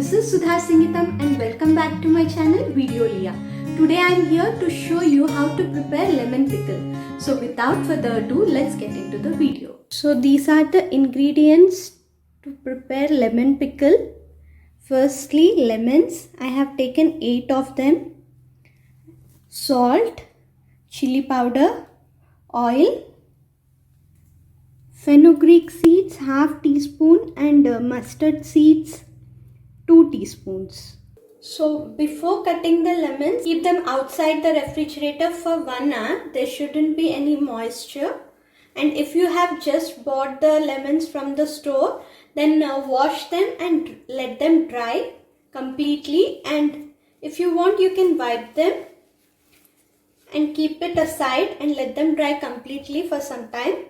this is Sudha Singitam and welcome back to my channel Videolia. Today I am here to show you how to prepare lemon pickle. So without further ado, let's get into the video. So these are the ingredients to prepare lemon pickle. Firstly, lemons. I have taken 8 of them. Salt, chili powder, oil, fenugreek seeds half teaspoon and mustard seeds 2 teaspoons. So before cutting the lemons, keep them outside the refrigerator for 1 hour. There shouldn't be any moisture. And if you have just bought the lemons from the store, then wash them and let them dry completely. And if you want, you can wipe them and keep it aside and let them dry completely for some time.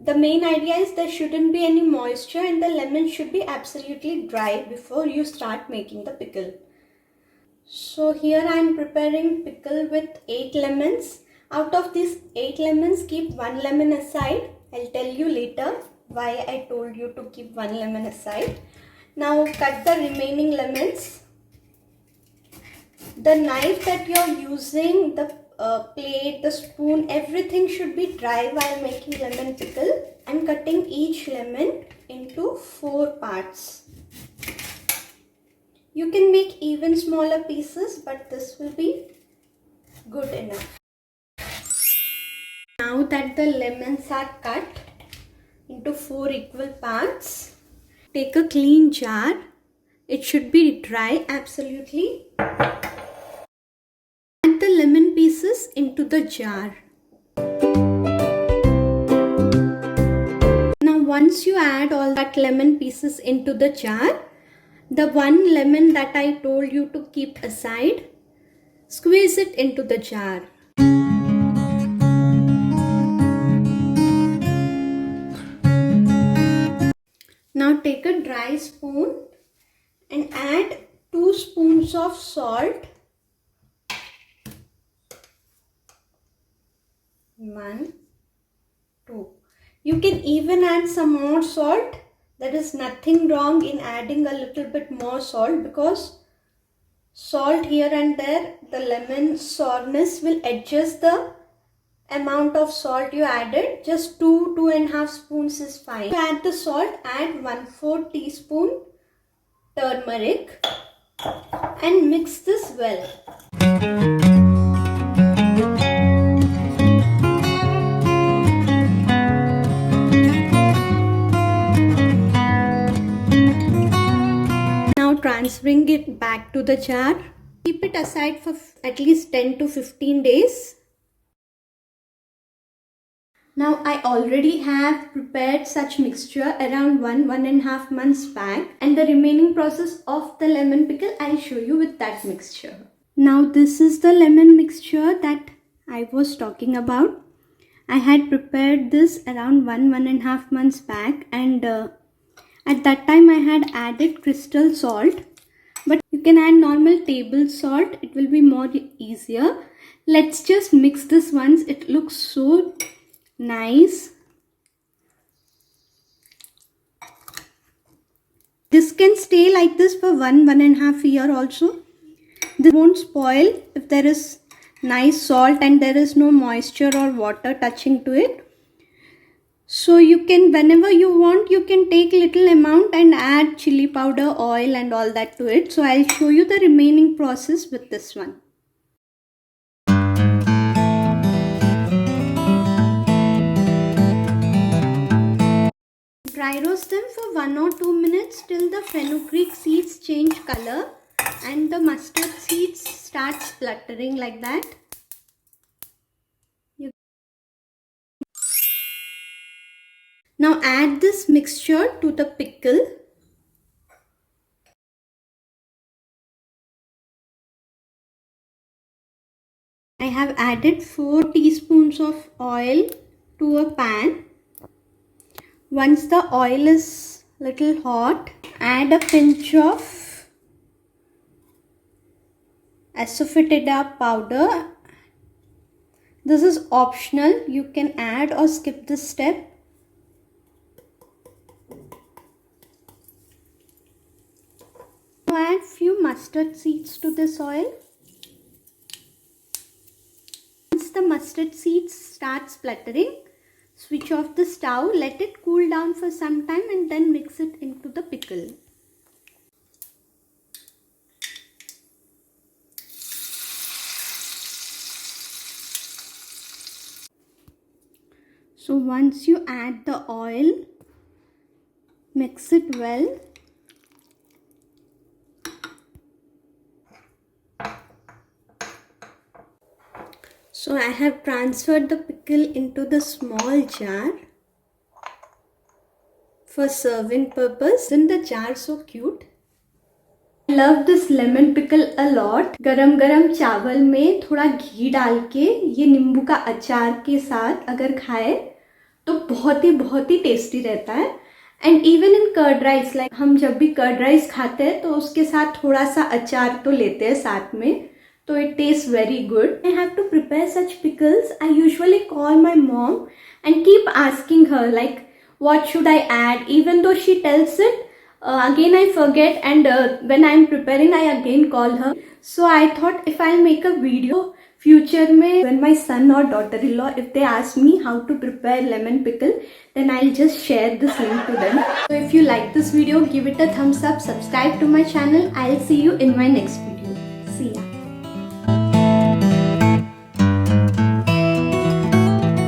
The main idea is there shouldn't be any moisture and the lemon should be absolutely dry before you start making the pickle. So here I am preparing pickle with 8 lemons. Out of these 8 lemons, keep 1 lemon aside. I'll tell you later why I told you to keep 1 lemon aside. Now cut the remaining lemons. The knife that you're using, the plate, the spoon, everything should be dry while making lemon pickle. I'm cutting each lemon into 4 parts. You can make even smaller pieces, but this will be good enough. Now that the lemons are cut into 4 equal parts, take a clean jar. It should be dry absolutely. Add the lemon pieces into the jar. Now once you add all that lemon pieces into the jar, the 1 lemon that I told you to keep aside, squeeze it into the jar. Now take a dry spoon and add 2 spoons of salt. 1, 2. You can even add some more salt. There is nothing wrong in adding a little bit more salt because salt here and there, the lemon sourness will adjust the amount of salt you added. Just 2.5 spoons is fine. To add the salt, add 1/4 teaspoon turmeric and mix this well. Transferring it back to the jar. Keep it aside for at least 10 to 15 days. Now I already have prepared such mixture around 1.5 months back, and the remaining process of the lemon pickle I'll show you with that mixture. Now this is the lemon mixture that I was talking about. I had prepared this around 1.5 months back, and at that time I had added crystal salt, but you can add normal table salt. It will be more easier. Let's just mix this once. It looks so nice. This can stay like this for 1.5 years also. This won't spoil if there is nice salt and there is no moisture or water touching to it. So you can, whenever you want, you can take little amount and add chili powder, oil and all that to it. So I'll show you the remaining process with this one. Dry roast them for 1 or 2 minutes till the fenugreek seeds change color and the mustard seeds start spluttering like that. Now add this mixture to the pickle. I have added 4 teaspoons of oil to a pan. Once the oil is little hot, add a pinch of asafoetida powder. This is optional. You can add or skip this step. Add few mustard seeds to this oil. Once the mustard seeds start spluttering, switch off the stove, let it cool down for some time and then mix it into the pickle. So once you add the oil, mix it well. So I have transferred the pickle into the small jar for serving purpose. Isn't the jar so cute? I love this lemon pickle a lot. गरम गरम चावल में थोड़ा घी डाल के ये नींबू का अचार के साथ अगर खाए तो बहुत ही टेस्टी रहता है. And even in curd rice, like हम जब भी कर्ड राइस खाते हैं तो उसके साथ थोड़ा सा अचार तो लेते हैं साथ में, तो it tastes very good. I have to prepare such pickles. I usually call my mom and keep asking her like what should I add, even though she tells it. Again I forget, and when I'm preparing I again call her. So I thought if I'll make a video future mein, when my son or daughter-in-law, if they ask me how to prepare lemon pickle, then I'll just share this link to them. So if you like this video, give it a thumbs up, subscribe to my channel. I'll see you in my next video. See ya.